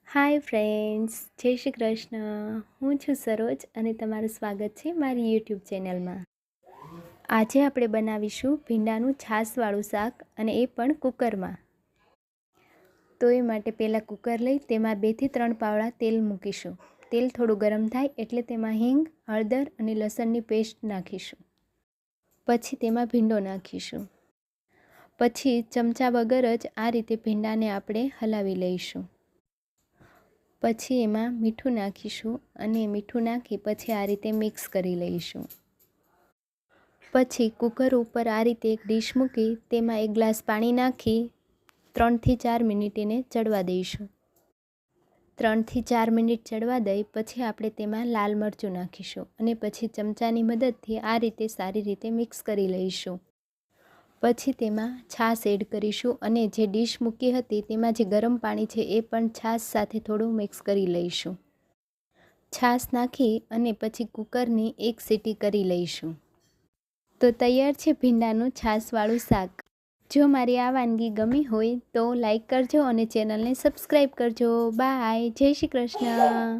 Hi friends, જય શ્રી કૃષ્ણ. હું છું સરોજ અને તમારું સ્વાગત છે મારી યુટ્યુબ ચેનલમાં. આજે આપણે બનાવીશું ભીંડાનું છાશવાળું શાક અને એ પણ કુકરમાં. તો એ માટે પહેલાં કુકર લઈ તેમાં 2 થી 3 પાવડા તેલ મૂકીશું. તેલ થોડું ગરમ થાય એટલે તેમાં હિંગ, હળદર અને લસણની પેસ્ટ નાખીશું. પછી તેમાં ભીંડો નાખીશું. પછી ચમચા વગર જ આ રીતે ભીંડાને આપણે હલાવી લઈશું. પછી એમાં મીઠું નાખીશું અને મીઠું નાખી પછી આ રીતે મિક્સ કરી લઈશું. પછી કુકર ઉપર આ રીતે એક ડીશ મૂકી તેમાં 1 ગ્લાસ પાણી નાખી 3 થી 4 મિનિટ એને ચડવા દઈશું. 3 થી 4 મિનિટ ચડવા દઈ પછી આપણે તેમાં લાલ મરચું નાખીશું અને પછી ચમચાની મદદથી આ રીતે સારી રીતે મિક્સ કરી લઈશું. પછી તેમાં છાશ એડ કરીશું અને જે ડીશ મૂકી હતી તેમાં જે ગરમ પાણી છે એ પણ છાશ સાથે થોડું મિક્સ કરી લઈશું. છાશ નાખી અને પછી કુકરની 1 સીટી કરી લઈશું. તો તૈયાર છે ભીંડાનું છાશવાળું શાક. જો મારી આ વાનગી ગમી હોય તો લાઈક કરજો અને ચેનલને સબસ્ક્રાઈબ કરજો. બાય. જય શ્રી કૃષ્ણ.